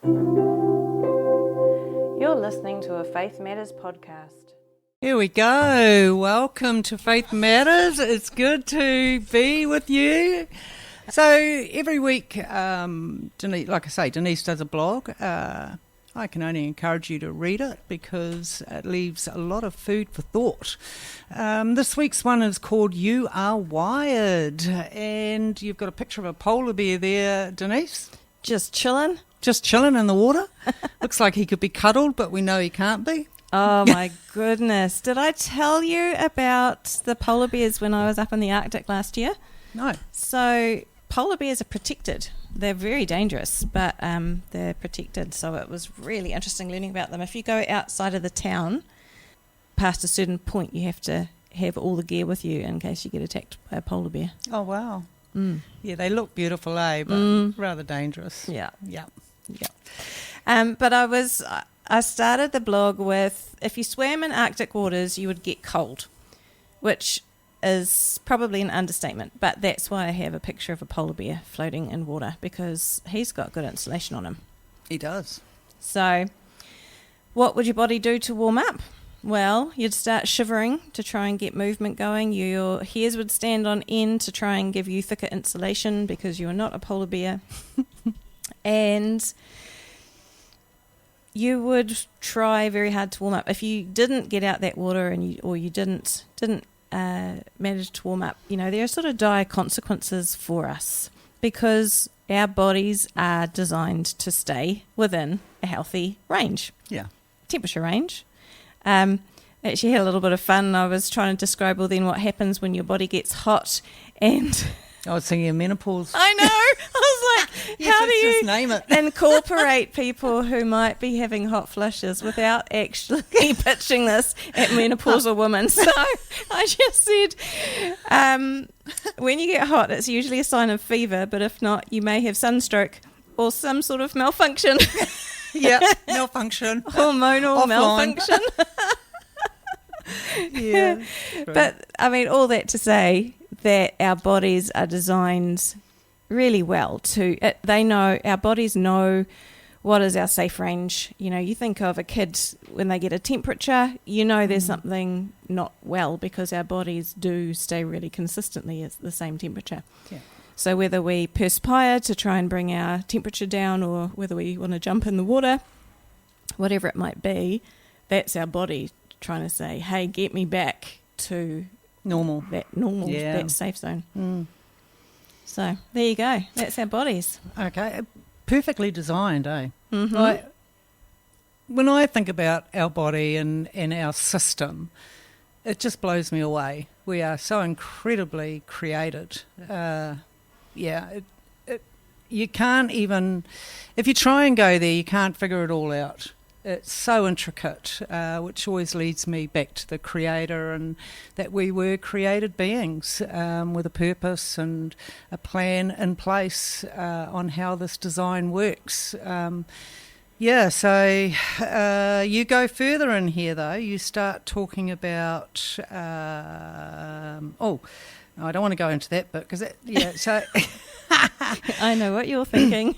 You're listening to a Faith Matters podcast. Here we go. Welcome to Faith Matters. It's good to be with you. So every week, Denise, like I say, Denise does a blog. I can only encourage you to read it because it leaves a lot of food for thought. This week's one is called You Are Wired, and you've got a picture of a polar bear there, Denise. Just chilling. Just chilling in the water. Looks like he could be cuddled, but we know he can't be. Oh my goodness. Did I tell you about the polar bears when I was up in the Arctic last year? No. So polar bears are protected. They're very dangerous, but they're protected. So it was really interesting learning about them. If you go outside of the town, past a certain point, you have to have all the gear with you in case you get attacked by a polar bear. Oh, wow. Mm. Yeah, they look beautiful, but rather dangerous. Yeah. Yeah. But I started the blog with, if you swam in Arctic waters, you would get cold, which is probably an understatement, but that's why I have a picture of a polar bear floating in water, because he's got good insulation on him. He does. So what would your body do to warm up? Well, you'd start shivering to try and get movement going. Your hairs would stand on end to try and give you thicker insulation because you are not a polar bear. And you would try very hard to warm up. If you didn't get out that water and you didn't manage to warm up, there are sort of dire consequences for us because our bodies are designed to stay within a healthy range. Yeah. Temperature range. Actually had a little bit of fun. I was trying to describe what happens when your body gets hot, and I was thinking of menopause. I know. I was like, Yes, how do you just name it. incorporate people who might be having hot flushes without actually pitching this at menopausal women? So I just said, when you get hot, it's usually a sign of fever, but if not, you may have sunstroke or some sort of malfunction. Yeah, malfunction. Hormonal Offline. malfunction. Yeah. But, all that to say that our bodies are designed really well our bodies know what is our safe range. You think of a kid when they get a temperature, there's something not well because our bodies do stay really consistently at the same temperature. Yeah. So whether we perspire to try and bring our temperature down or whether we want to jump in the water, whatever it might be, that's our body trying to say, hey, get me back to Normal. That safe zone. Mm. So there you go. That's our bodies. Okay. Perfectly designed, eh? Mm-hmm. When I think about our body and our system, it just blows me away. We are so incredibly created. You can't even, if you try and go there, you can't figure it all out. It's so intricate, which always leads me back to the Creator and that we were created beings with a purpose and a plan in place on how this design works. So you go further in here, though. You start talking about, I don't want to go into that bit because I know what you're thinking.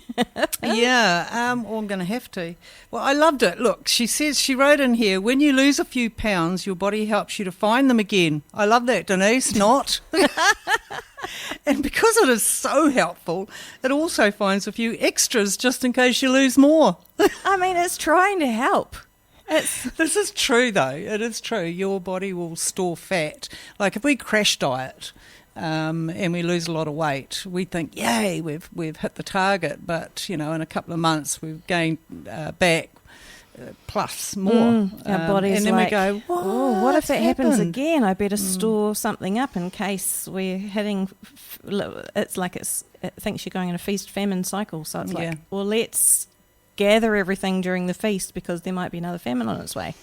I'm going to have to. Well, I loved it. Look, she wrote in here, when you lose a few pounds, your body helps you to find them again. I love that, Denise, not. And because it is so helpful, it also finds a few extras just in case you lose more. It's trying to help. This is true, though. It is true. Your body will store fat. Like if we crash diet, and we lose a lot of weight, we think, yay, we've hit the target, but in a couple of months we've gained back plus more. Our body's and then like, we go, what if that happens happened? again? I better store something up in case we're hitting. It's like it thinks you're going in a feast-famine cycle, so it's like, well, let's gather everything during the feast because there might be another famine on its way.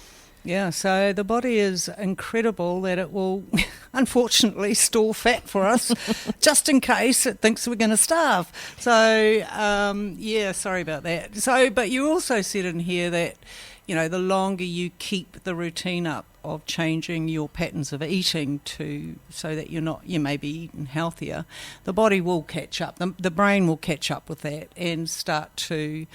Yeah, so the body is incredible that it will, unfortunately, store fat for us just in case it thinks we're going to starve. So, sorry about that. So, but you also said in here that, the longer you keep the routine up of changing your patterns of eating so that you may be eating healthier, the body will catch up. The brain will catch up with that and start to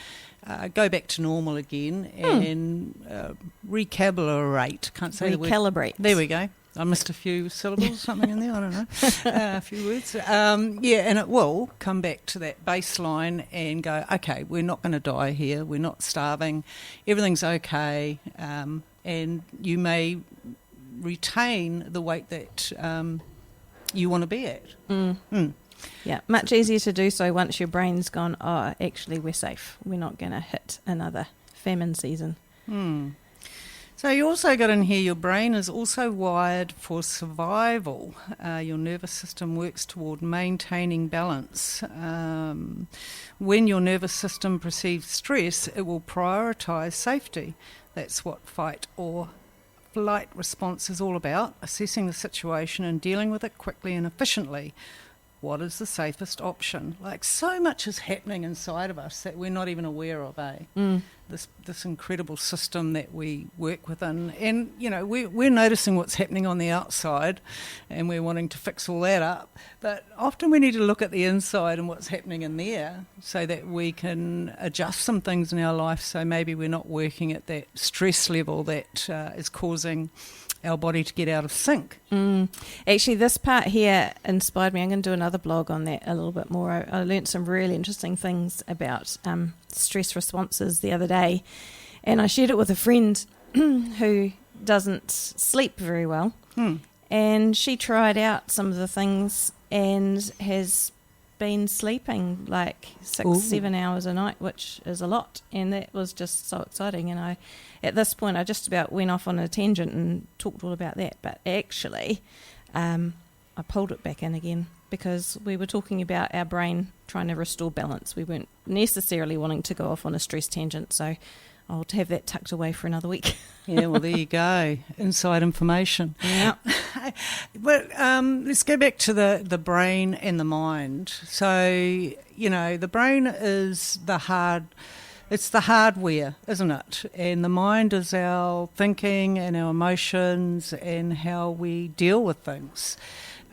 go back to normal again and recalibrate. Can't say the word. Recalibrate. There we go. I missed a few syllables, something in there, I don't know, a few words. And it will come back to that baseline and go, okay, we're not going to die here, we're not starving, everything's okay, and you may retain the weight that you want to be at. Yeah, much easier to do so once your brain's gone, oh, actually we're safe, we're not going to hit another famine season. So you also got in here, your brain is also wired for survival. Your nervous system works toward maintaining balance. When your nervous system perceives stress, it will prioritise safety. That's what fight or flight response is all about, assessing the situation and dealing with it quickly and efficiently. What is the safest option? Like, so much is happening inside of us that we're not even aware of, This incredible system that we work within. And, we're noticing what's happening on the outside and we're wanting to fix all that up. But often we need to look at the inside and what's happening in there so that we can adjust some things in our life, so maybe we're not working at that stress level that is causing our body to get out of sync. Actually, this part here inspired me. I'm going to do another blog on that a little bit more. I learnt some really interesting things about stress responses the other day, and I shared it with a friend who doesn't sleep very well, and she tried out some of the things and has been sleeping like 6-7 hours a night, which is a lot, and that was just so exciting. And at this point I just about went off on a tangent and talked all about that, but actually I pulled it back in again because we were talking about our brain trying to restore balance. We weren't necessarily wanting to go off on a stress tangent, so I'll have that tucked away for another week. Yeah, well, there you go. Inside information. Yeah. But let's go back to the brain and the mind. So, the brain is it's the hardware, isn't it? And the mind is our thinking and our emotions and how we deal with things.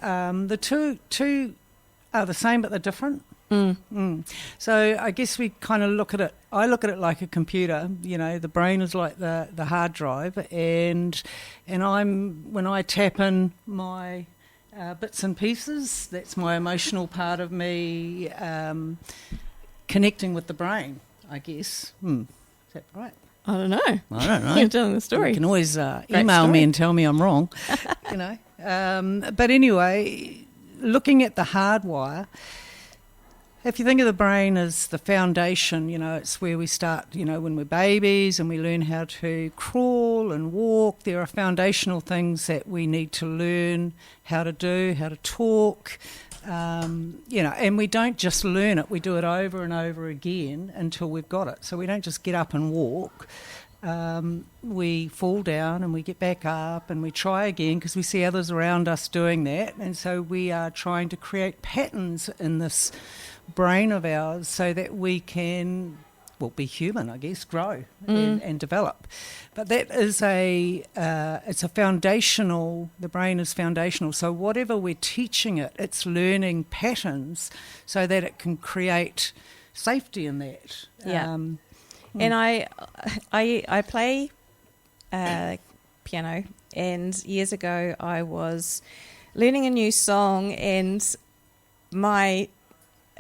The two are the same, but they're different. So I guess we kind of I look at it like a computer. The brain is like the hard drive, and when I tap in my bits and pieces, that's my emotional part of me connecting with the brain, I guess. Is that right? I don't know. I don't know. You're telling the story. You can always email me and tell me I'm wrong. But anyway, looking at the hardwire, if you think of the brain as the foundation, it's where we start, when we're babies and we learn how to crawl and walk. There are foundational things that we need to learn how to do, how to talk, and we don't just learn it, we do it over and over again until we've got it. So we don't just get up and walk. We fall down and we get back up and we try again because we see others around us doing that. And so we are trying to create patterns in this brain of ours so that we can, be human, I guess, grow and develop. But that is it's a foundational, the brain is foundational. So whatever we're teaching it, it's learning patterns so that it can create safety in that. Yeah. And I play piano, and years ago I was learning a new song, and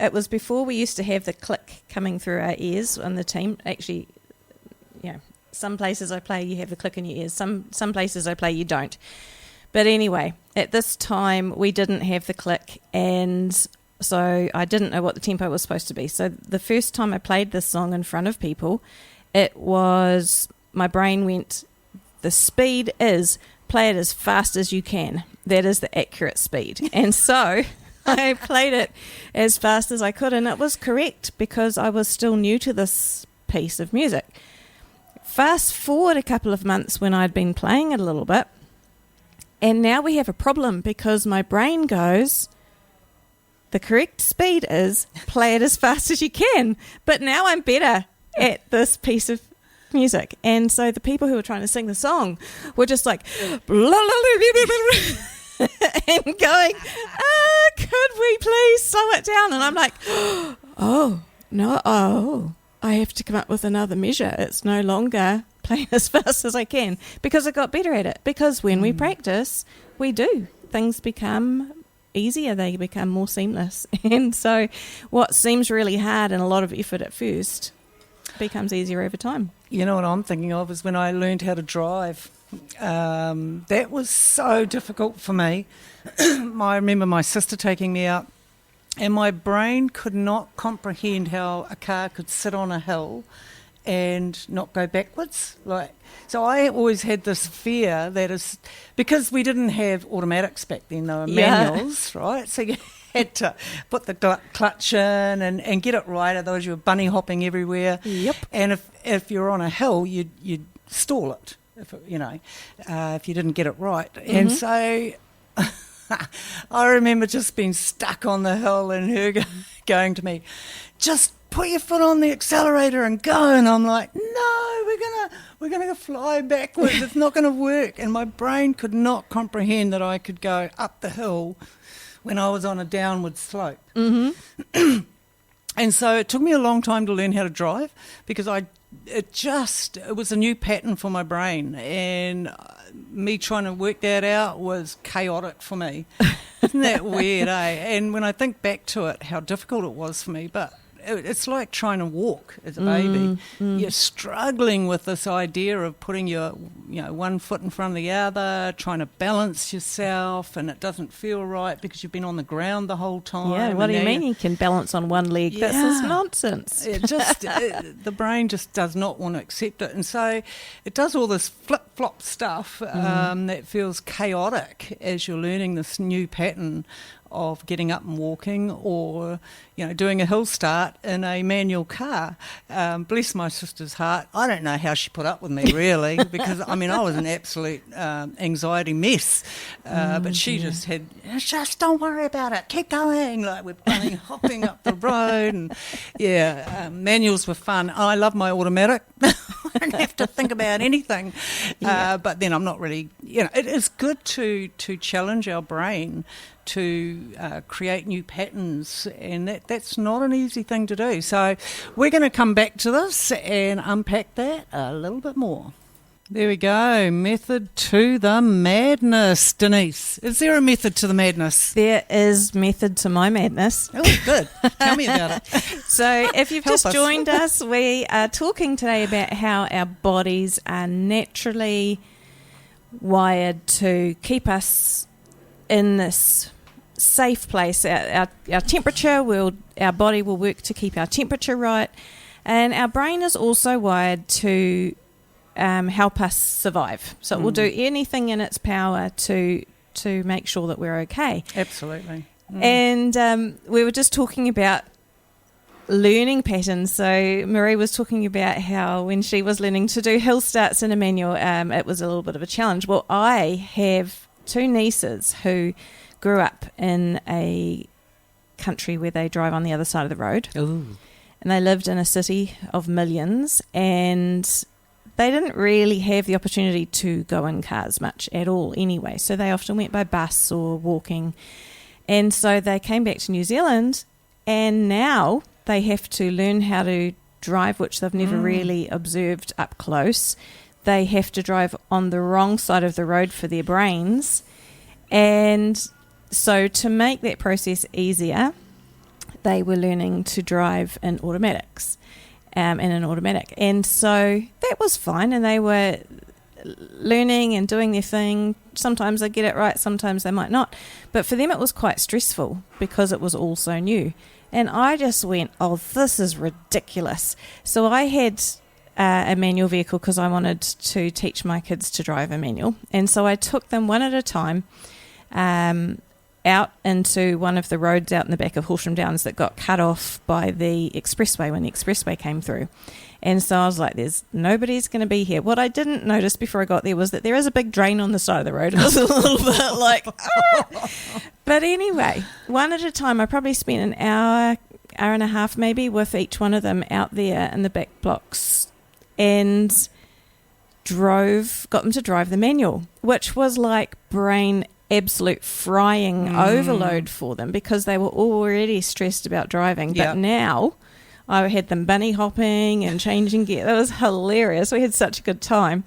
it was before we used to have the click coming through our ears on the team. Actually, some places I play you have the click in your ears. Some places I play you don't. But anyway, at this time we didn't have the click, and so I didn't know what the tempo was supposed to be. So the first time I played this song in front of people, my brain went, the speed is play it as fast as you can. That is the accurate speed. And so I played it as fast as I could, and it was correct because I was still new to this piece of music. Fast forward a couple of months when I'd been playing it a little bit, and now we have a problem because my brain goes, the correct speed is play it as fast as you can. But now I'm better at this piece of music. And so the people who were trying to sing the song were just like, and going, could we please slow it down? And I'm like, oh, no, I have to come up with another measure. It's no longer playing as fast as I can because I got better at it. Because when we practice, we do. Things become easier. They become more seamless. And so what seems really hard and a lot of effort at first becomes easier over time. You know what I'm thinking of is when I learned how to drive. That was so difficult for me. I remember my sister taking me out, and my brain could not comprehend how a car could sit on a hill and not go backwards. So I always had this fear that is because we didn't have automatics back then; they were manuals, right? So you had to put the clutch in and get it right, otherwise you were bunny hopping everywhere. Yep. And if you're on a hill, you'd stall it. If you didn't get it right, and so I remember just being stuck on the hill and her going to me, just put your foot on the accelerator and go. And I'm like, no, we're gonna fly backwards. It's not gonna work. And my brain could not comprehend that I could go up the hill when I was on a downward slope. Mm-hmm. And so it took me a long time to learn how to drive because it was a new pattern for my brain, and me trying to work that out was chaotic for me. Isn't that weird, eh? And when I think back to it, how difficult it was for me, but it's like trying to walk as a baby. You're struggling with this idea of putting your one foot in front of the other, trying to balance yourself, and it doesn't feel right because you've been on the ground the whole time. Yeah, what do you mean you can balance on one leg? Yeah. That's just nonsense. The brain just does not want to accept it, and so it does all this flip-flop stuff that feels chaotic as you're learning this new pattern of getting up and walking, or doing a hill start in a manual car. Bless my sister's heart. I don't know how she put up with me really, because I was an absolute anxiety mess. But she just don't worry about it. Keep going. Like we're running, hopping up the road, and manuals were fun. I love my automatic. I don't have to think about anything. But then I'm not really. It is good to challenge our brain to create new patterns, and that's not an easy thing to do. So we're going to come back to this and unpack that a little bit more. There we go. Method to the madness. Denise, is there a method to the madness? There is method to my madness. Oh, good. Tell me about it. So if you've just joined us, we are talking today about how our bodies are naturally wired to keep us in this safe place. Our temperature our body will work to keep our temperature right, and our brain is also wired to help us survive. So it will do anything in its power to make sure that we're okay. Absolutely. And we were just talking about learning patterns. So Maree was talking about how when she was learning to do hill starts in a manual, it was a little bit of a challenge. Well, I have two nieces who grew up in a country where they drive on the other side of the road. Ooh. And they lived in a city of millions, and they didn't really have the opportunity to go in cars much at all anyway. So they often went by bus or walking. And so they came back to New Zealand, and now they have to learn how to drive, which they've never really observed up close. They have to drive on the wrong side of the road for their brains. And so to make that process easier, they were learning to drive in automatics, in an automatic. And so that was fine, and they were learning and doing their thing. Sometimes they get it right, sometimes they might not. But for them it was quite stressful because it was all so new. And I just went, oh, this is ridiculous. So I had a manual vehicle because I wanted to teach my kids to drive a manual. And so I took them one at a time out into one of the roads out in the back of Horsham Downs that got cut off by the expressway when the expressway came through. And so I was like, nobody's going to be here. What I didn't notice before I got there was that there is a big drain on the side of the road. It was a little bit like, But anyway, one at a time. I probably spent an hour and a half maybe with each one of them out there in the back blocks, and got them to drive the manual, which was like brain absolute frying overload for them because they were already stressed about driving. But now I had them bunny hopping and changing gear. That was hilarious. We had such a good time.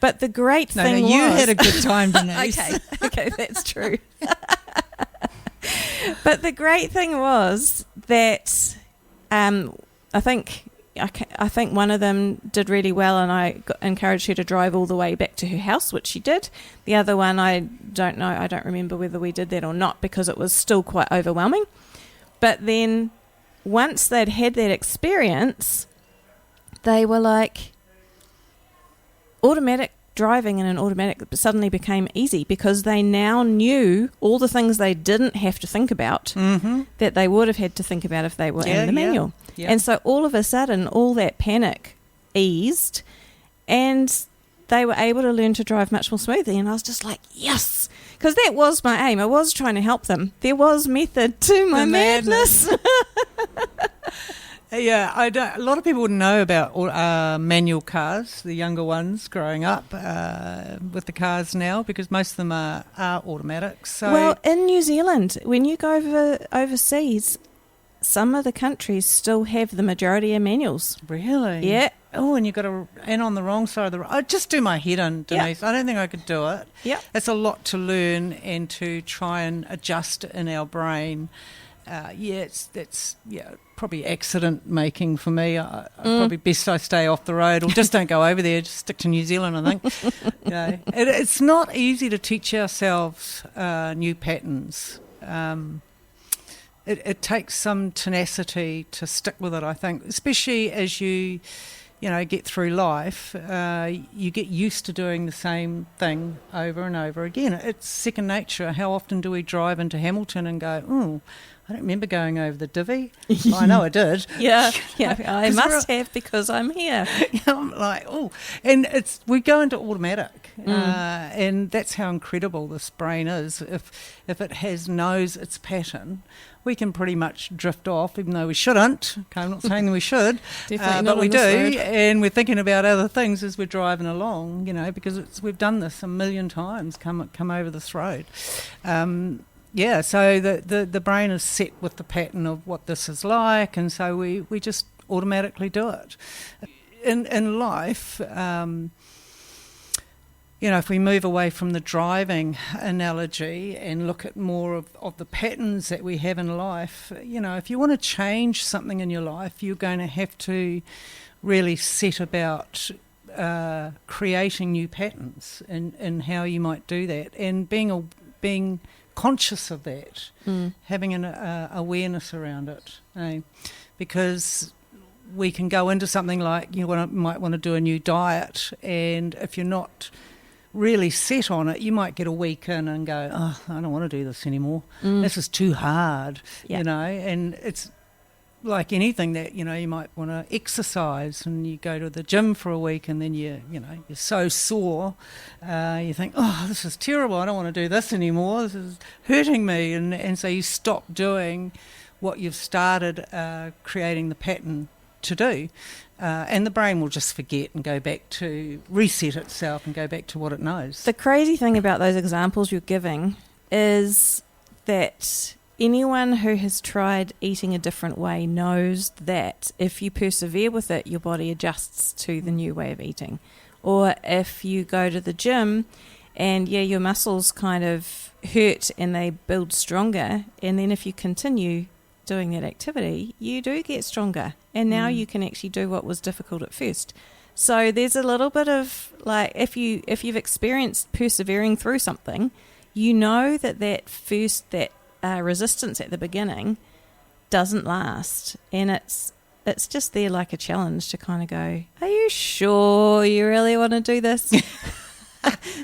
But the great thing was... you had a good time, Denise. Okay, that's true. But the great thing was that I think one of them did really well, and I encouraged her to drive all the way back to her house, which she did. The other one, I don't know. I don't remember whether we did that or not because it was still quite overwhelming. But then once they'd had that experience, they were like, automatic driving in an automatic suddenly became easy because they now knew all the things they didn't have to think about that they would have had to think about if they were in the manual. Yeah. And so all of a sudden, all that panic eased and they were able to learn to drive much more smoothly. And I was just like, yes, because that was my aim. I was trying to help them. There was method to my madness. Yeah, a lot of people wouldn't know about manual cars, the younger ones growing up with the cars now, because most of them are automatics. So. Well, in New Zealand, when you go overseas, some of the countries still have the majority of manuals. Really? Yeah. Oh, and you've got to, and on the wrong side of the road. I'd just do my head in, Denise. Yep. I don't think I could do it. Yeah. It's a lot to learn and to try and adjust in our brain. That's probably accident making for me. Probably best I stay off the road or just don't go over there. Just stick to New Zealand, I think. It's not easy to teach ourselves new patterns. It takes some tenacity to stick with it, I think, especially as you get through life. You get used to doing the same thing over and over again. It's second nature. How often do we drive into Hamilton and go, oh, I don't remember going over the divvy. I know I did. Yeah, I must have because I'm here. I'm like, oh, and we go into automatic, and that's how incredible this brain is. If it knows its pattern, we can pretty much drift off, even though we shouldn't. Okay, I'm not saying that we should, but we do, and we're thinking about other things as we're driving along. Because we've done this a million times. Come over this road. So the brain is set with the pattern of what this is like, and so we just automatically do it. In life, if we move away from the driving analogy and look at more of the patterns that we have in life, if you want to change something in your life, you're going to have to really set about creating new patterns and how you might do that, and being conscious of that, having an awareness around it, because we can go into something like might want to do a new diet, and if you're not really set on it, you might get a week in and go, oh, I don't want to do this anymore. This is too hard, and it's like anything that, you might want to exercise and you go to the gym for a week and then you're so sore, you think, oh, this is terrible, I don't want to do this anymore, this is hurting me, and so you stop doing what you've started creating the pattern to do, and the brain will just forget and go back to reset itself and go back to what it knows. The crazy thing about those examples you're giving is that anyone who has tried eating a different way knows that if you persevere with it, your body adjusts to the new way of eating. Or if you go to the gym and, your muscles kind of hurt and they build stronger, and then if you continue doing that activity, you do get stronger. And now you can actually do what was difficult at first. So there's a little bit of, like, if you've experienced persevering through something, you know that resistance at the beginning doesn't last, and it's just there like a challenge to kind of go, are you sure you really want to do this?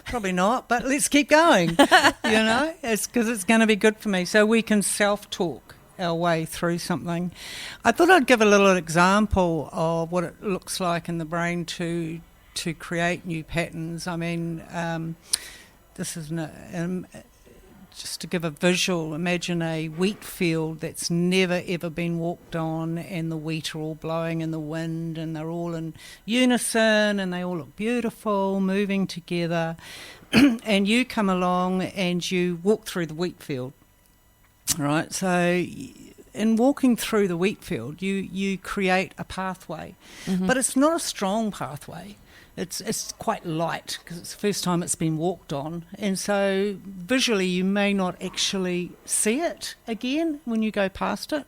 Probably not, but let's keep going. It's because it's going to be good for me, so we can self-talk our way through something. I thought I'd give a little example of what it looks like in the brain to create new patterns. I mean, this is just to give a visual, imagine a wheat field that's never ever been walked on, and the wheat are all blowing in the wind and they're all in unison and they all look beautiful, moving together. And you come along and you walk through the wheat field, right? So in walking through the wheat field, you create a pathway, but it's not a strong pathway. It's quite light because it's the first time it's been walked on, and so visually you may not actually see it again when you go past it.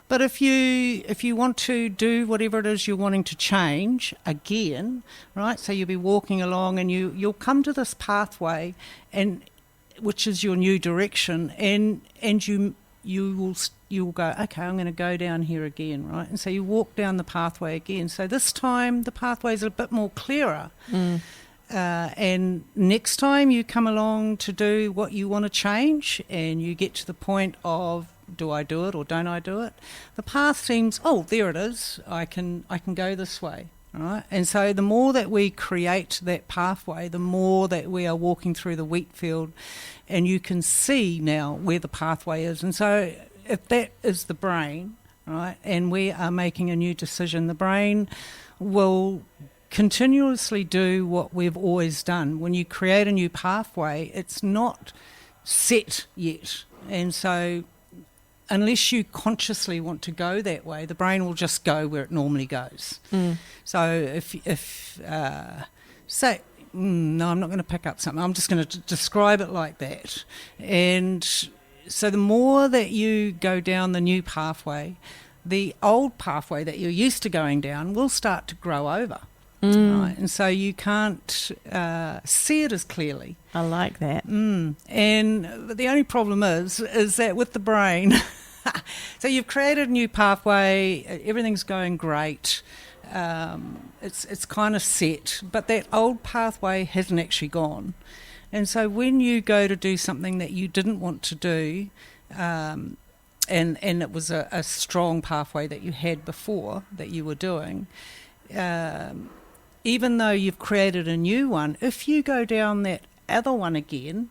But if you want to do whatever it is you're wanting to change again, right? So you'll be walking along and you'll come to this pathway, and which is your new direction, and you'll go, okay, I'm going to go down here again, right? And so you walk down the pathway again. So this time the pathway is a bit more clearer. And next time you come along to do what you want to change, and you get to the point of, do I do it or don't I do it? The path seems, oh, there it is. I can go this way, right? And so the more that we create that pathway, the more that we are walking through the wheat field, and you can see now where the pathway is. And so if that is the brain, right, and we are making a new decision, the brain will continuously do what we've always done. When you create a new pathway, it's not set yet. And so unless you consciously want to go that way, the brain will just go where it normally goes. So no, I'm not going to pick up something. I'm just going to describe it like that. And so the more that you go down the new pathway, the old pathway that you're used to going down will start to grow over. Right? And so you can't see it as clearly. I like that. And the only problem is that with the brain, so you've created a new pathway, everything's going great, it's kind of set, but that old pathway hasn't actually gone. And so when you go to do something that you didn't want to do, and it was a strong pathway that you had before that you were doing, even though you've created a new one, if you go down that other one again,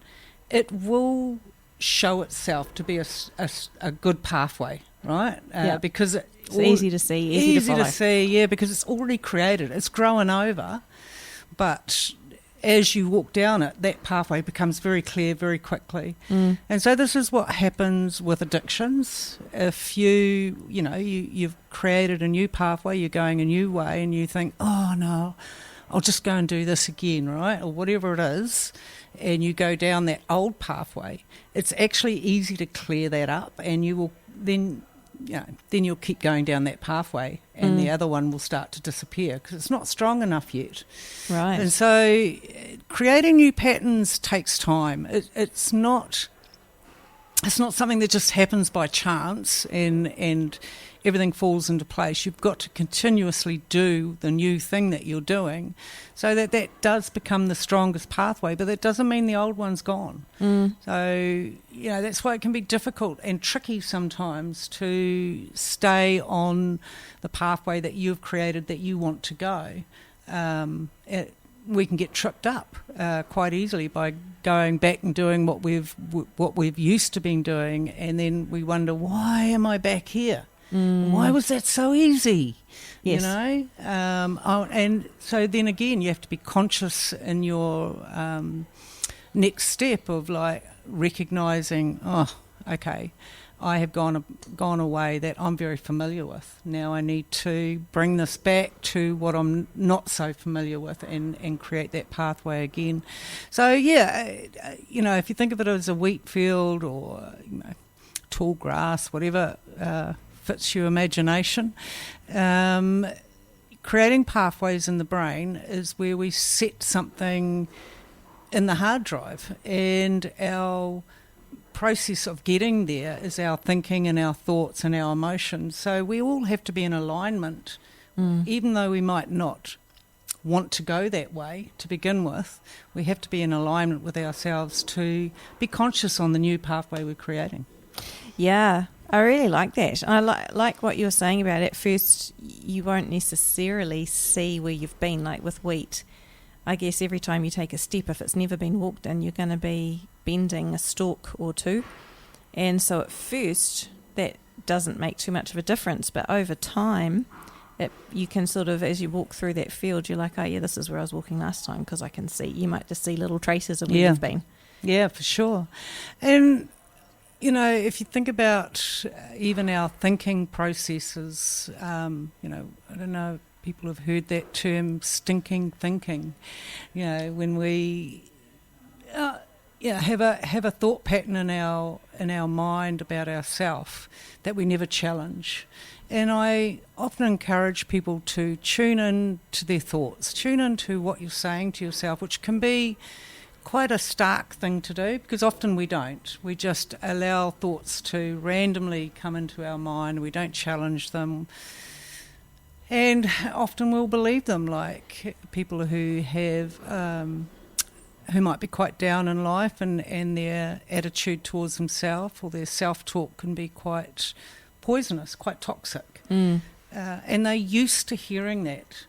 it will show itself to be a good pathway, right? Because it's easy to see, easy to follow. Yeah, because it's already created. It's growing over, but as you walk down it, that pathway becomes very clear very quickly. And so this is what happens with addictions. If you've created a new pathway, you're going a new way, and you think, oh no, I'll just go and do this again, right? Or whatever it is, and you go down that old pathway, it's actually easy to clear that up, and you will then you'll keep going down that pathway, and the other one will start to disappear because it's not strong enough yet. Right. And so creating new patterns takes time. It's not something that just happens by chance and everything falls into place. You've got to continuously do the new thing that you're doing so that does become the strongest pathway, but that doesn't mean the old one's gone. So, that's why it can be difficult and tricky sometimes to stay on the pathway that you've created that you want to go. We can get tripped up quite easily by going back and doing what we've used to been doing, and then we wonder, why am I back here? Why was that so easy? Yes. And so then again, you have to be conscious in your next step of like recognising, oh, okay, I have gone a way that I'm very familiar with. Now I need to bring this back to what I'm not so familiar with and create that pathway again. So if you think of it as a wheat field or tall grass, whatever fits your imagination, creating pathways in the brain is where we set something in the hard drive, and our process of getting there is our thinking and our thoughts and our emotions. So we all have to be in alignment, even though we might not want to go that way to begin with. We have to be in alignment with ourselves to be conscious on the new pathway we're creating. Yeah, I really like that. I like what you're saying about at first you won't necessarily see where you've been, like with wheat. I guess every time you take a step, if it's never been walked in, you're going to be bending a stalk or two. And so at first, that doesn't make too much of a difference. But over time, you can sort of, as you walk through that field, you're like, oh, yeah, this is where I was walking last time, because I can see, you might just see little traces of where you've been. Yeah, for sure. And if you think about even our thinking processes, I don't know if people have heard that term, stinking thinking. When we have a thought pattern in our mind about ourselves that we never challenge. And I often encourage people to tune in to their thoughts, tune into what you're saying to yourself, which can be quite a stark thing to do, because often we don't. We just allow thoughts to randomly come into our mind. We don't challenge them. And often we'll believe them, like people who have, who might be quite down in life, and their attitude towards themselves or their self-talk can be quite poisonous, quite toxic. And they're used to hearing that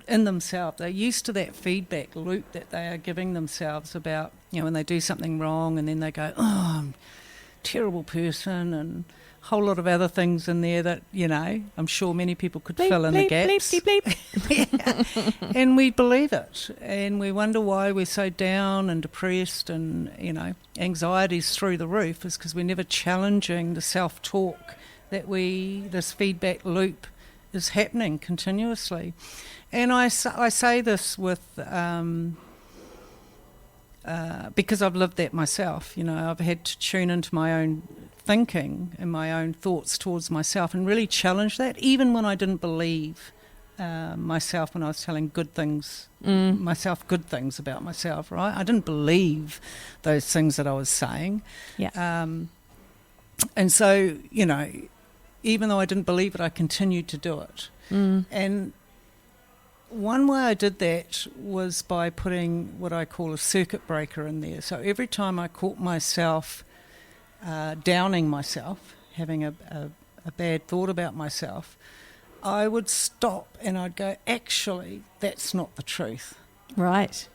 in themselves. They're used to that feedback loop that they are giving themselves about, when they do something wrong, and then they go, oh, I'm a terrible person, and a whole lot of other things in there that, I'm sure many people could Bleep, fill in bleep, the gaps. bleep, bleep. Yeah. And we believe it, and we wonder why we're so down and depressed, and, anxiety's through the roof, is because we're never challenging the self-talk that this feedback loop is happening continuously. And I say this with because I've lived that myself. I've had to tune into my own thinking and my own thoughts towards myself and really challenge that, even when I didn't believe myself, when I was telling good things about myself, right? I didn't believe those things that I was saying. Yeah. And so, even though I didn't believe it, I continued to do it. And one way I did that was by putting what I call a circuit breaker in there. So every time I caught myself downing myself, having a bad thought about myself, I would stop and I'd go, actually, that's not the truth. Right.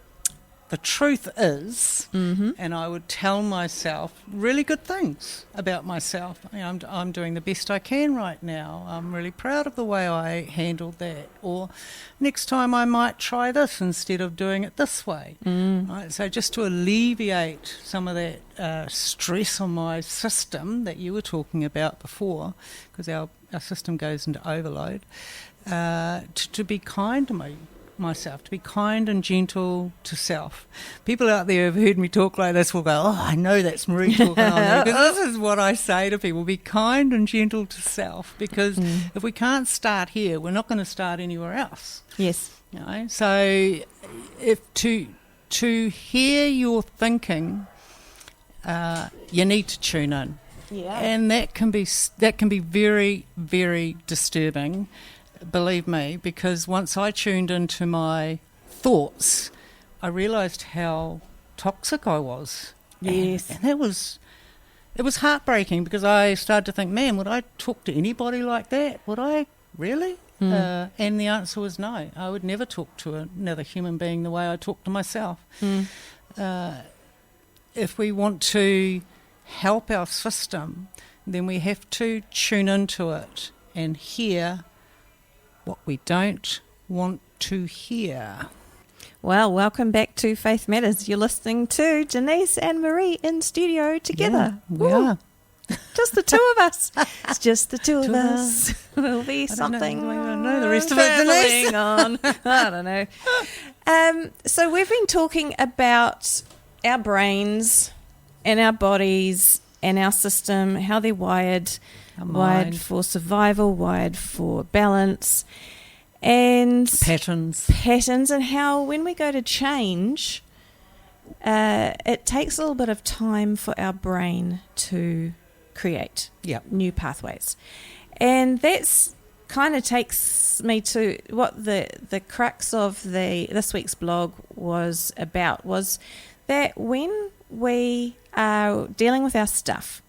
The truth is, and I would tell myself really good things about myself. I'm doing the best I can right now. I'm really proud of the way I handled that. Or next time I might try this instead of doing it this way. Right? So just to alleviate some of that stress on my system that you were talking about before, because our system goes into overload, to be kind to myself, to be kind and gentle to self. People out there who've heard me talk like this will go, oh, I know that's Maree talking on there, because this is what I say to people, be kind and gentle to self, because if we can't start here, we're not going to start anywhere else. Yes. So if to hear your thinking, you need to tune in. Yeah. And that can be very, very disturbing, believe me, because once I tuned into my thoughts, I realised how toxic I was. Yes. And it was heartbreaking, because I started to think, man, would I talk to anybody like that? Would I really? And the answer was no. I would never talk to another human being the way I talk to myself. If we want to help our system, then we have to tune into it and hear what we don't want to hear. Well, welcome back to Faith Matters. You're listening to Denise and Maree in studio together. Yeah, we are. Just the two of us. It's just the two of us. There'll be something. I don't know the rest of it, Denise. On. I don't know. So we've been talking about our brains and our bodies and our system, how they're wired. Wired for survival, wired for balance, and patterns, and how when we go to change, it takes a little bit of time for our brain to create new pathways. And that's kind of takes me to what the crux of this week's blog was about, was that when we are dealing with our stuff,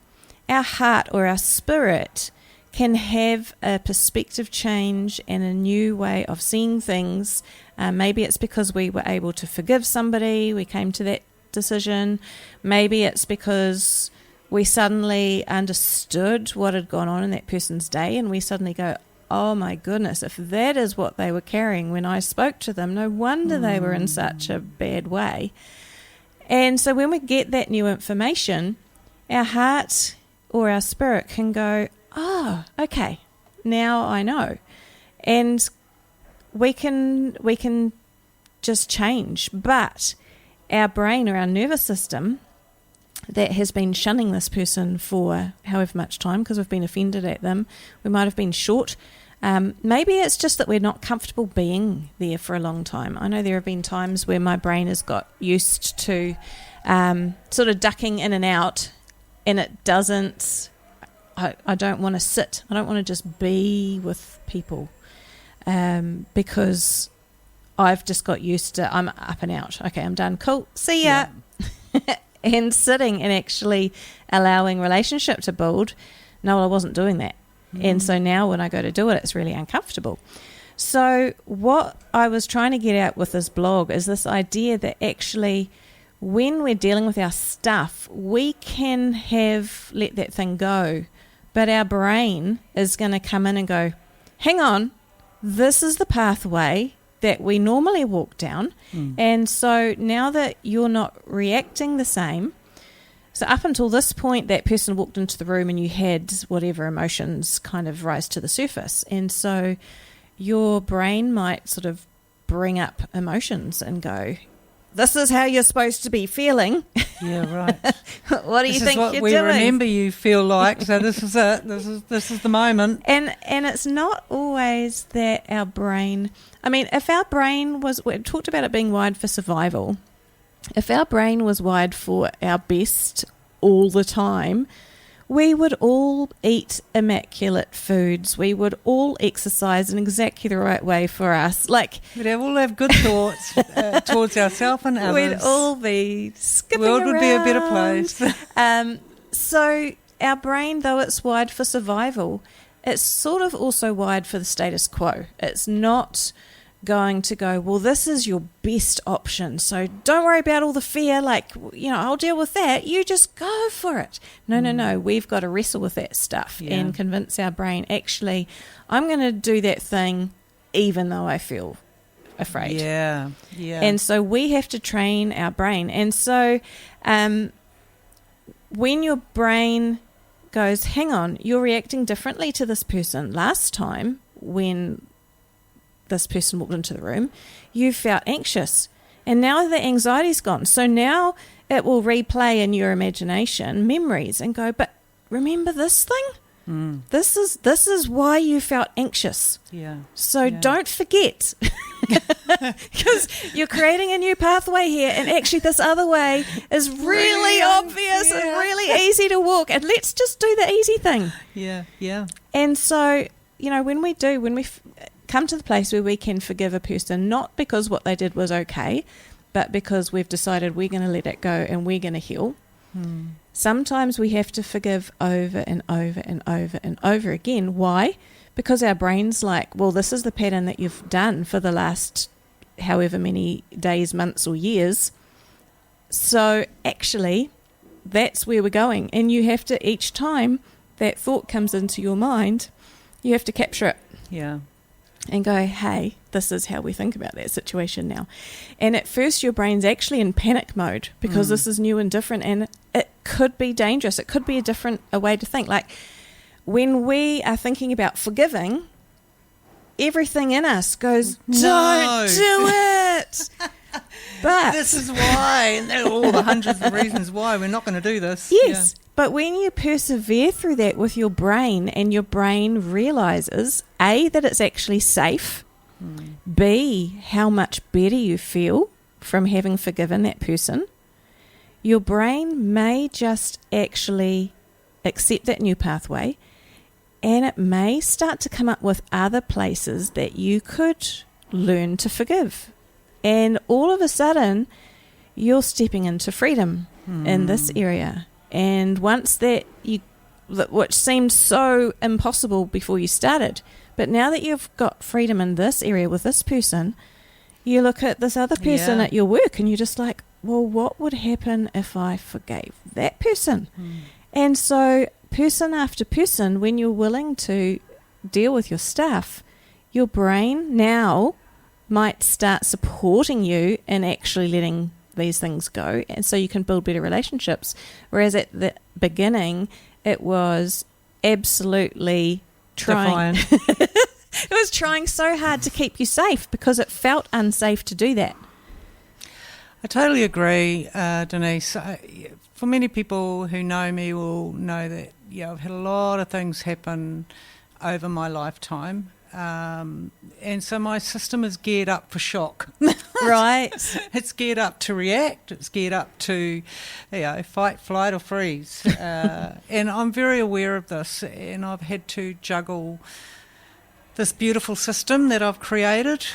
our heart or our spirit can have a perspective change and a new way of seeing things. Maybe it's because we were able to forgive somebody, we came to that decision. Maybe it's because we suddenly understood what had gone on in that person's day, and we suddenly go, oh my goodness, if that is what they were carrying when I spoke to them, no wonder they were in such a bad way. And so when we get that new information, our heart or our spirit can go, oh, okay, now I know. And we can just change. But our brain or our nervous system that has been shunning this person for however much time because we've been offended at them, we might have been short. Maybe it's just that we're not comfortable being there for a long time. I know there have been times where my brain has got used to sort of ducking in and out, and it doesn't. I don't want to sit. I don't want to just be with people because I've just got used to, I'm up and out. Okay, I'm done. Cool. See ya. Yeah. And sitting and actually allowing relationship to build. No, I wasn't doing that. And so now when I go to do it, it's really uncomfortable. So what I was trying to get at with this blog is this idea that actually when we're dealing with our stuff, we can let that thing go, but our brain is going to come in and go, hang on, this is the pathway that we normally walk down. And so now that you're not reacting the same, so up until this point, that person walked into the room and you had whatever emotions kind of rise to the surface. And so your brain might sort of bring up emotions and go, this is how you're supposed to be feeling. Yeah, right. What do you think you're doing? This is what we remember you feel like, so this is it. This is the moment. And it's not always that our brain, I mean, if our brain was, we talked about it being wired for survival. If our brain was wired for our best all the time, we would all eat immaculate foods. We would all exercise in exactly the right way for us. Like we'd all have good thoughts towards ourselves and others. We'd all be skipping around. The world would be a better place. So our brain, though it's wired for survival, it's sort of also wired for the status quo. It's not going to go, well, this is your best option, so don't worry about all the fear, like, you know, I'll deal with that, you just go for it. No, we've got to wrestle with that stuff and convince our brain, actually, I'm going to do that thing even though I feel afraid. Yeah. And so we have to train our brain. And so when your brain goes, hang on, you're reacting differently to this person. Last time when this person walked into the room, you felt anxious, and now the anxiety's gone. So now it will replay in your imagination memories and go, but remember this thing? This is why you felt anxious. Yeah. So don't forget, because you're creating a new pathway here, and actually this other way is really obvious and really easy to walk, and let's just do the easy thing. Yeah. And so, you know, when we come to the place where we can forgive a person, not because what they did was okay, but because we've decided we're going to let it go and we're going to heal. Sometimes we have to forgive over and over and over and over again. Why? Because our brain's like, well, this is the pattern that you've done for the last however many days, months or years. So actually, that's where we're going. And you have to, each time that thought comes into your mind, you have to capture it. Yeah. And go, hey, this is how we think about that situation now. And at first your brain's actually in panic mode because this is new and different, and it could be dangerous. It could be a way to think. Like when we are thinking about forgiving, everything in us goes, don't do it. But this is why, and there are all the hundreds of reasons why we're not going to do this. Yes. But when you persevere through that with your brain, and your brain realizes, A, that it's actually safe, B, how much better you feel from having forgiven that person, your brain may just actually accept that new pathway, and it may start to come up with other places that you could learn to forgive. And all of a sudden, you're stepping into freedom in this area. And once which seemed so impossible before you started, but now that you've got freedom in this area with this person, you look at this other person at your work and you're just like, well, what would happen if I forgave that person? And so person after person, when you're willing to deal with your stuff, your brain now might start supporting you in actually letting these things go, and so you can build better relationships. Whereas at the beginning, it was absolutely trying. It was trying so hard to keep you safe because it felt unsafe to do that. I totally agree, Denise. For many people who know me will know that I've had a lot of things happen over my lifetime. And so my system is geared up for shock. Right. It's geared up to react. It's geared up to, fight, flight or freeze. And I'm very aware of this, and I've had to juggle this beautiful system that I've created,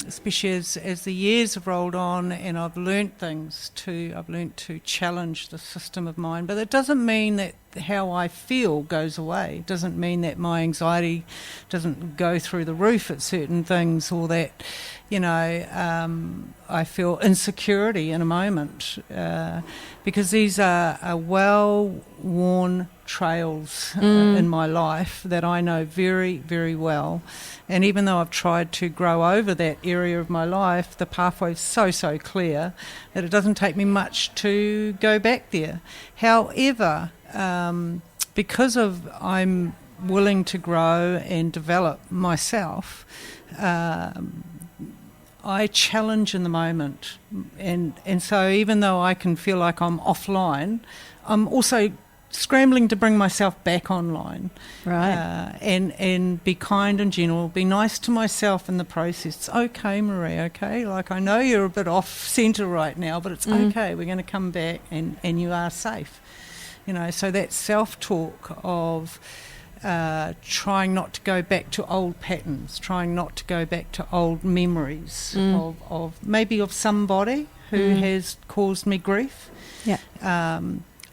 especially as the years have rolled on, and I've learnt to challenge the system of mine. But it doesn't mean that how I feel goes away. It doesn't mean that my anxiety doesn't go through the roof at certain things, or that, I feel insecurity in a moment, because these are well-worn trails in my life that I know very, very well. And even though I've tried to grow over that area of my life, the pathway is so clear that it doesn't take me much to go back there. However, because I'm willing to grow and develop myself, I challenge in the moment, and so even though I can feel like I'm offline, I'm also scrambling to bring myself back online, right? And be kind and gentle, be nice to myself in the process. It's okay, Maree, okay? Like, I know you're a bit off centre right now, but it's okay. We're going to come back, and you are safe. So that self-talk of trying not to go back to old patterns, trying not to go back to old memories of maybe of somebody who has caused me grief. Yeah.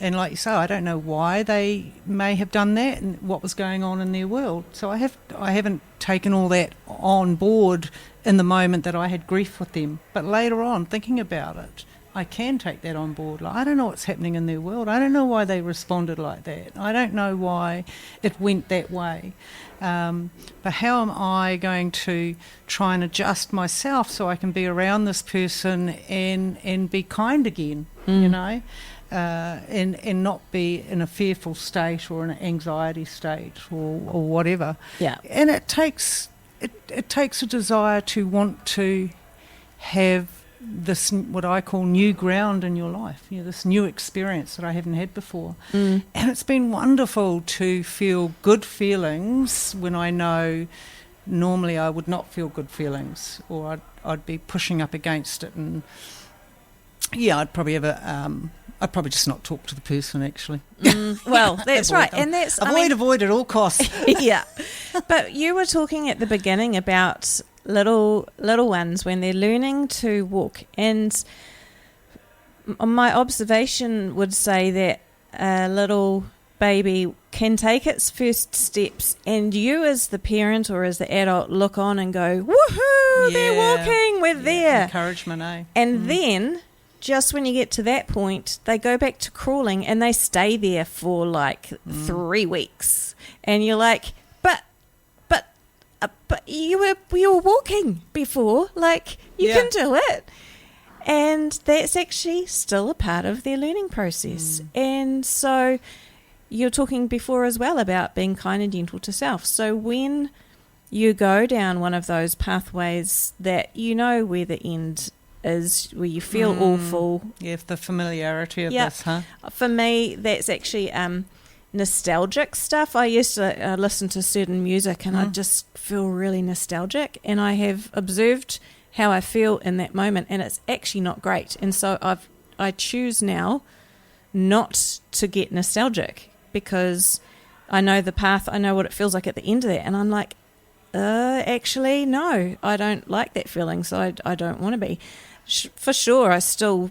And like you say, I don't know why they may have done that and what was going on in their world. So I haven't taken all that on board in the moment that I had grief with them. But later on, thinking about it, I can take that on board. Like, I don't know what's happening in their world. I don't know why they responded like that. I don't know why it went that way. But how am I going to try and adjust myself so I can be around this person and be kind again, and not be in a fearful state or an anxiety state or whatever. Yeah. And it takes a desire to want to have this, what I call new ground in your life, this new experience that I haven't had before. And it's been wonderful to feel good feelings when I know normally I would not feel good feelings, or I'd be pushing up against it, and I'd probably I'd probably just not talk to the person, actually. Well, that's right. And that's avoid at all costs. Yeah. But you were talking at the beginning about little ones when they're learning to walk, and my observation would say that a little baby can take its first steps, and you as the parent or as the adult look on and go, woohoo, they're walking, we're there. Encouragement, eh? And then just when you get to that point, they go back to crawling and they stay there for like 3 weeks, and you're like, but you were walking before, like you can do it. And that's actually still a part of their learning process. And so you're talking before as well about being kind and gentle to self. So when you go down one of those pathways that you know where the end is, where you feel awful. Yeah, the familiarity of this, huh? For me, that's actually nostalgic stuff. I used to listen to certain music and I'd just feel really nostalgic, and I have observed how I feel in that moment, and it's actually not great. And so I choose now not to get nostalgic, because I know the path, I know what it feels like at the end of that, and I'm like, actually no, I don't like that feeling, so I don't want to be. For sure, I still,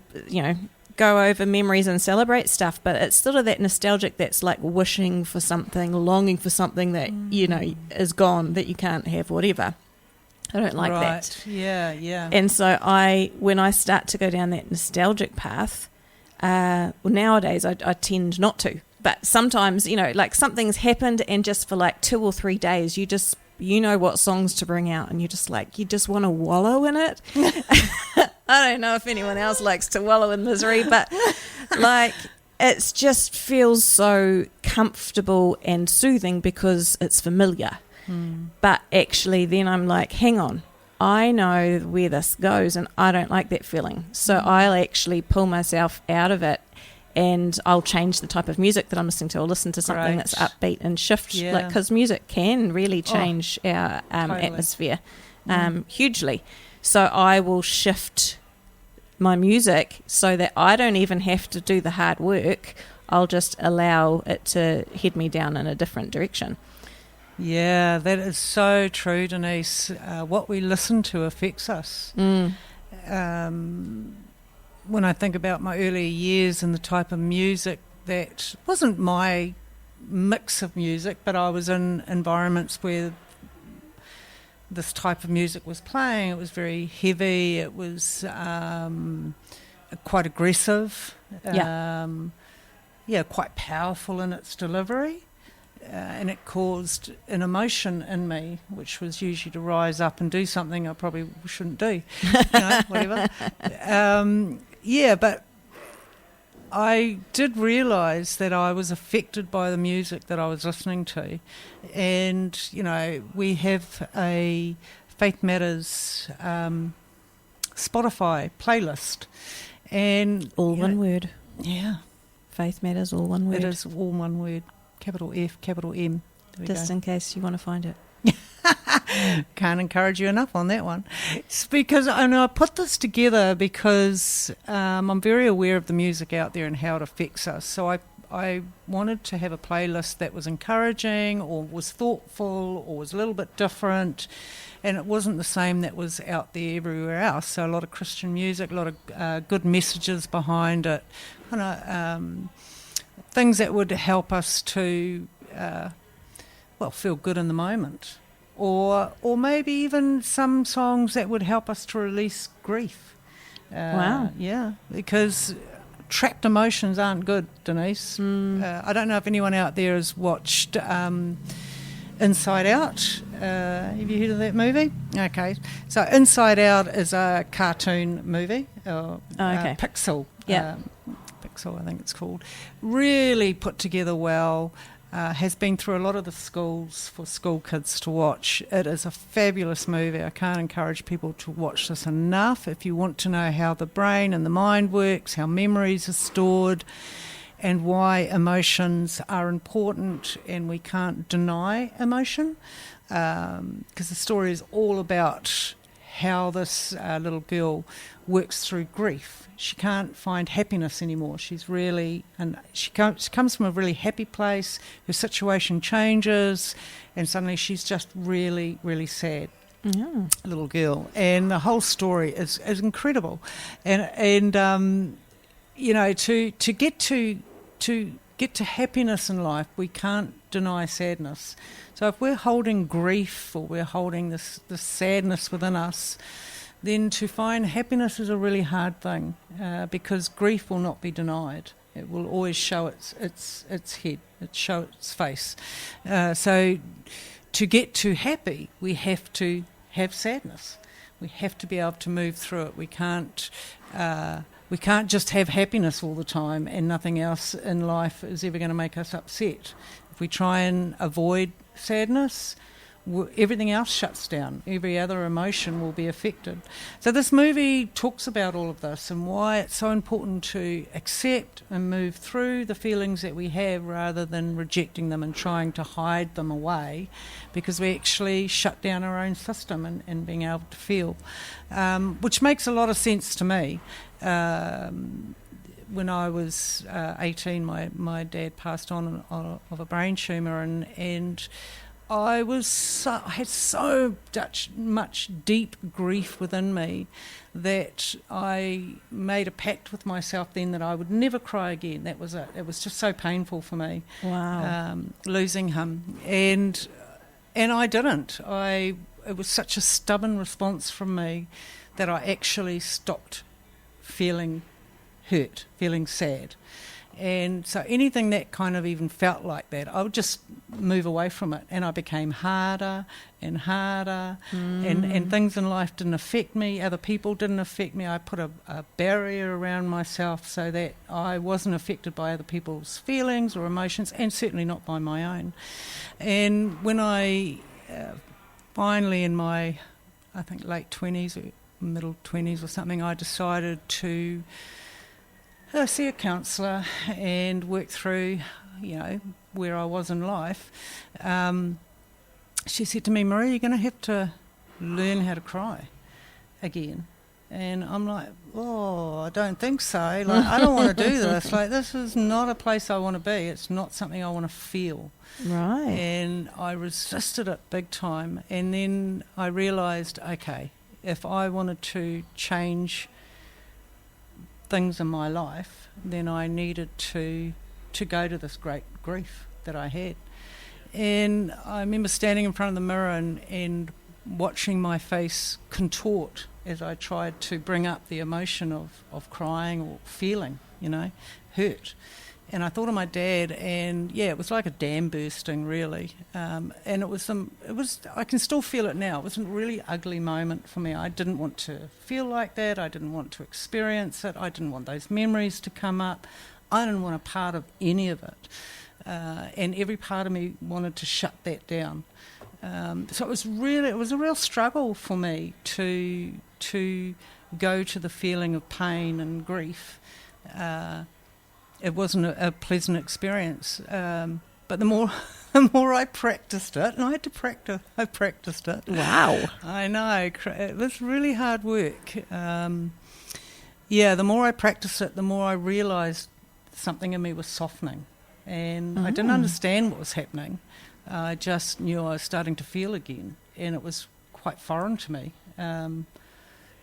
go over memories and celebrate stuff, but it's sort of that nostalgic that's like wishing for something, longing for something that, is gone, that you can't have, whatever. I don't like that. Yeah. And so when I start to go down that nostalgic path, nowadays I tend not to. But sometimes, like something's happened, and just for like 2 or 3 days, you know what songs to bring out, and you just want to wallow in it. I don't know if anyone else likes to wallow in misery, but like it just feels so comfortable and soothing because it's familiar. But actually then I'm like, hang on, I know where this goes and I don't like that feeling. So I'll actually pull myself out of it and I'll change the type of music that I'm listening to. I'll listen to something that's upbeat and shift, because music can really change our totally. atmosphere hugely. So I will shift my music so that I don't even have to do the hard work. I'll just allow it to head me down in a different direction. Yeah, that is so true, Denise. What we listen to affects us. When I think about my earlier years and the type of music that wasn't my mix of music, but I was in environments where this type of music was playing. It was very heavy. It was quite aggressive. Quite powerful in its delivery. And it caused an emotion in me, which was usually to rise up and do something I probably shouldn't do, whatever. But I did realise that I was affected by the music that I was listening to. And, we have a Faith Matters Spotify playlist. And all one word. Yeah. Faith Matters, all one word. It is all one word. Capital F, capital M. Just in case you want to find it. Can't encourage you enough on that one. It's because I put this together because I'm very aware of the music out there and how it affects us. So I wanted to have a playlist that was encouraging or was thoughtful or was a little bit different, and it wasn't the same that was out there everywhere else. So a lot of Christian music, a lot of good messages behind it, things that would help us to feel good in the moment, or maybe even some songs that would help us to release grief. Wow. Yeah, because trapped emotions aren't good, Denise. I don't know if anyone out there has watched Inside Out. Have you heard of that movie? Okay, so Inside Out is a cartoon movie. Pixel. Yeah. Pixel, I think it's called. Really put together well. Has been through a lot of the schools for school kids to watch. It is a fabulous movie. I can't encourage people to watch this enough. If you want to know how the brain and the mind works, how memories are stored, and why emotions are important and we can't deny emotion, because the story is all about how this little girl works through grief. She can't find happiness anymore. She comes from a really happy place. Her situation changes, and suddenly she's just really, really sad. Yeah. Little girl, and the whole story is incredible. And to get to happiness in life, we can't deny sadness. So if we're holding grief or we're holding this sadness within us, then to find happiness is a really hard thing, because grief will not be denied. It will always show its head, it show its face. So to get to happy, we have to have sadness. We have to be able to move through it. We can't just have happiness all the time and nothing else in life is ever going to make us upset. If we try and avoid sadness, everything else shuts down. Every other emotion will be affected. So this movie talks about all of this and why it's so important to accept and move through the feelings that we have rather than rejecting them and trying to hide them away, because we actually shut down our own system and being able to feel, which makes a lot of sense to me. When I was 18, my dad passed on of a brain tumour, and I had so much deep grief within me that I made a pact with myself then that I would never cry again. That was it. It was just so painful for me. Wow. Losing him, and I didn't. It was such a stubborn response from me that I actually stopped feeling hurt, feeling sad. And so anything that kind of even felt like that, I would just move away from it, and I became harder and harder, and things in life didn't affect me, other people didn't affect me. I put a barrier around myself so that I wasn't affected by other people's feelings or emotions, and certainly not by my own. And when I finally in my, I think, late 20s or middle 20s or something, I decided to see a counsellor and work through, where I was in life. She said to me, Maree, you're going to have to learn how to cry again. And I'm like, I don't think so. Like, I don't want to do this. Like, this is not a place I want to be. It's not something I want to feel. Right. And I resisted it big time. And then I realised, okay, if I wanted to change things in my life, then I needed to go to this great grief that I had. And I remember standing in front of the mirror and watching my face contort as I tried to bring up the emotion of crying or feeling, hurt. And I thought of my dad, and it was like a dam bursting, really. And it was I can still feel it now. It was a really ugly moment for me. I didn't want to feel like that. I didn't want to experience it. I didn't want those memories to come up. I didn't want a part of any of it. And every part of me wanted to shut that down. So it was a real struggle for me to go to the feeling of pain and grief. It wasn't a pleasant experience, but the more I practiced it, and I practiced it. Wow. I know, it was really hard work. The more I practiced it, the more I realised something in me was softening, and I didn't understand what was happening. I just knew I was starting to feel again, and it was quite foreign to me.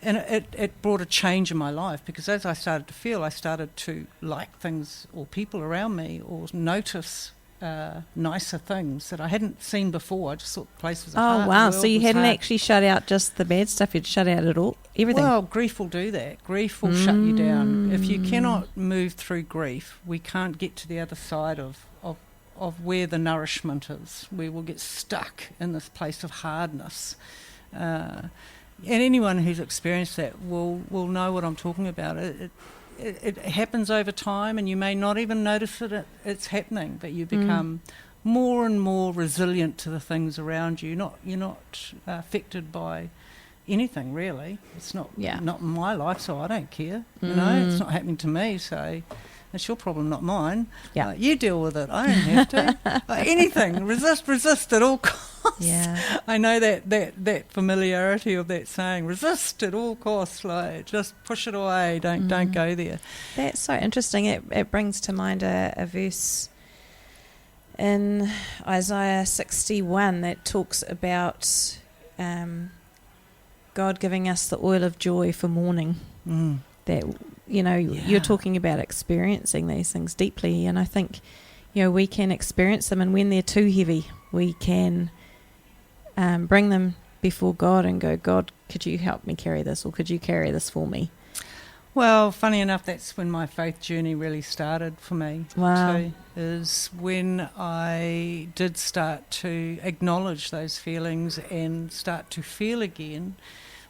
And it brought a change in my life, because as I started to feel, I started to like things or people around me, or notice nicer things that I hadn't seen before. I just thought the place was a hard. Oh, wow. The So world you was hadn't hard. actually shut out just the bad stuff. You'd shut out it all, everything. Well, grief will do that. Grief will shut you down. If you cannot move through grief, we can't get to the other side of where the nourishment is. We will get stuck in this place of hardness. And anyone who's experienced that will know what I'm talking about. It happens over time, and you may not even notice it's happening, but you become more and more resilient to the things around you. You're not affected by anything, really. It's not in my life, so I don't care. It's not happening to me, so it's your problem, not mine. Yeah. You deal with it. I don't have to. Anything. Resist at all costs. Yeah. I know that familiarity of that saying, resist at all costs, like just push it away, don't go there. That's so interesting. It brings to mind a verse in Isaiah 61 that talks about God giving us the oil of joy for mourning. That, you're talking about experiencing these things deeply, and I think, we can experience them, and when they're too heavy, we can bring them before God and go, God, could you help me carry this, or could you carry this for me? Well, funny enough, that's when my faith journey really started for me. Wow. Too, is when I did start to acknowledge those feelings and start to feel again.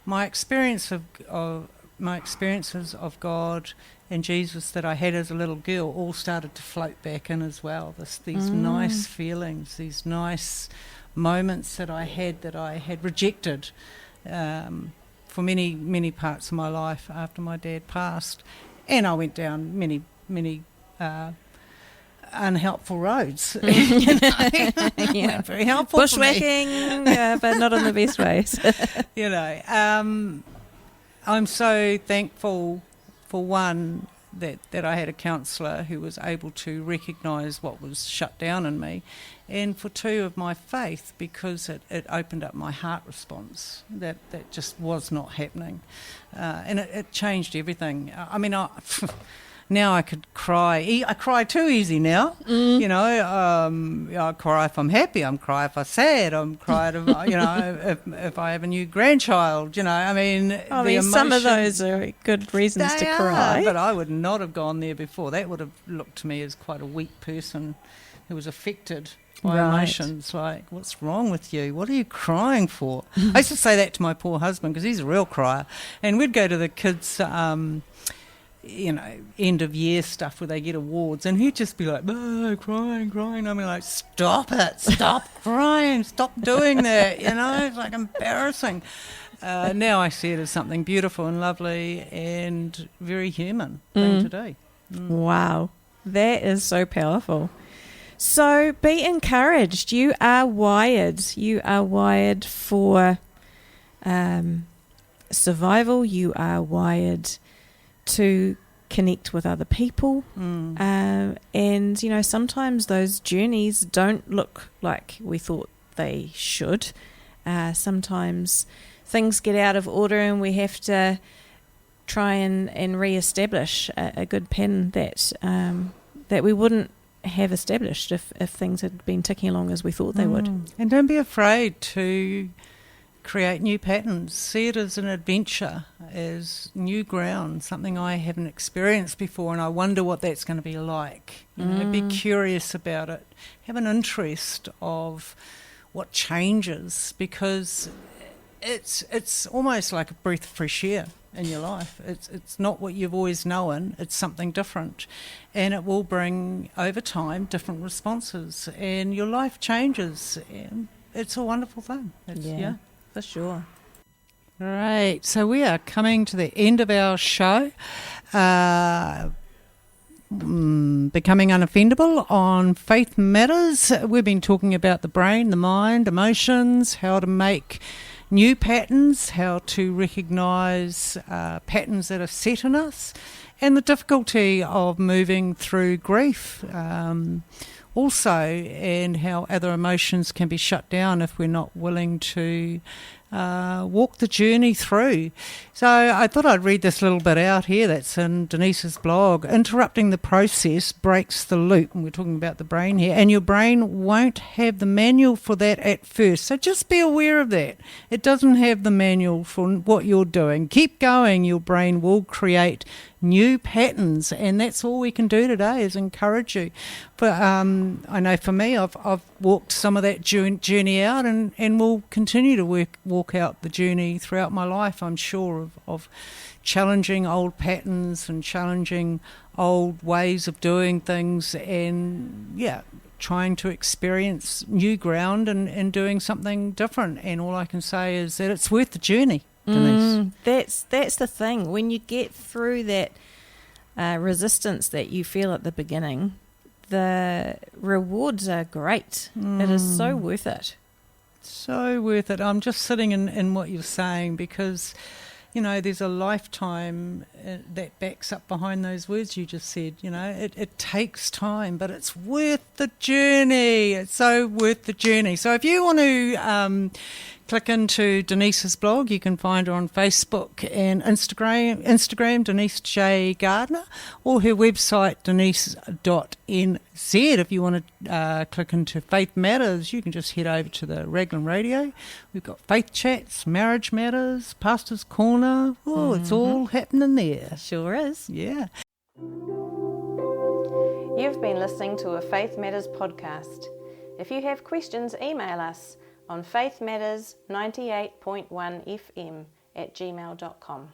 My experiences of God and Jesus that I had as a little girl all started to float back in as well. These nice feelings, these nice moments that I had rejected for many, many parts of my life after my dad passed. And I went down many, many unhelpful roads. Weren't very helpful Bushwhacking, but not in the best ways. I'm so thankful for one that I had a counsellor who was able to recognise what was shut down in me, and for two, of my faith, because it opened up my heart response that just was not happening, and it changed everything. I mean, now I could cry. I cry too easy now. You know, I cry if I'm happy. I'm cry if I'm sad. I'm cry if, if I have a new grandchild. You know, I mean, some of those are good reasons to cry. But I would not have gone there before. That would have looked to me as quite a weak person who was affected by emotions. Like, what's wrong with you? What are you crying for? I used to say that to my poor husband because he's a real crier. And we'd go to the kids' end of year stuff where they get awards, and he'd just be like, oh, crying. I mean, like, stop it, stop crying, stop doing that, it's like embarrassing. Now I see it as something beautiful and lovely and very human thing to do. Wow, that is so powerful. So be encouraged. You are wired for survival. You are wired to connect with other people, and sometimes those journeys don't look like we thought they should. Sometimes things get out of order and we have to try and re-establish a good pattern that we wouldn't have established if things had been ticking along as we thought they would. And don't be afraid to create new patterns. See it as an adventure, as new ground, something I haven't experienced before, and I wonder what that's going to be like. Be curious about it. Have an interest of what changes, because it's almost like a breath of fresh air in your life. It's not what you've always known. It's something different, and it will bring over time different responses, and your life changes. And it's a wonderful thing. For sure. Right, so we are coming to the end of our show, Becoming Unoffendable on Faith Matters. We've been talking about the brain, the mind, emotions, how to make new patterns, how to recognise patterns that are set in us, and the difficulty of moving through grief. Also, and how other emotions can be shut down if we're not willing to walk the journey through. So I thought I'd read this little bit out here that's in Denise's blog. Interrupting the process breaks the loop, and we're talking about the brain here, and your brain won't have the manual for that at first. So just be aware of that. It doesn't have the manual for what you're doing. Keep going. Your brain will create new patterns, and that's all we can do today is encourage you. But I know for me, I've walked some of that journey out, and will continue to walk out the journey throughout my life, I'm sure, of challenging old patterns and challenging old ways of doing things, and trying to experience new ground and doing something different. And all I can say is that it's worth the journey. That's the thing. When you get through that resistance that you feel at the beginning, the rewards are great. It is so worth it. So worth it. I'm just sitting in what you're saying, because there's a lifetime that backs up behind those words you just said. It takes time, but it's worth the journey. It's so worth the journey. So if you want to click into Denise's blog, you can find her on Facebook and Instagram, Denise J. Gardner, or her website, denise.nz. If you want to click into Faith Matters, you can just head over to the Raglan Radio. We've got Faith Chats, Marriage Matters, Pastor's Corner. Oh, it's all happening there. Sure is. Yeah. You've been listening to a Faith Matters podcast. If you have questions, email us on faithmatters98.1fm@gmail.com.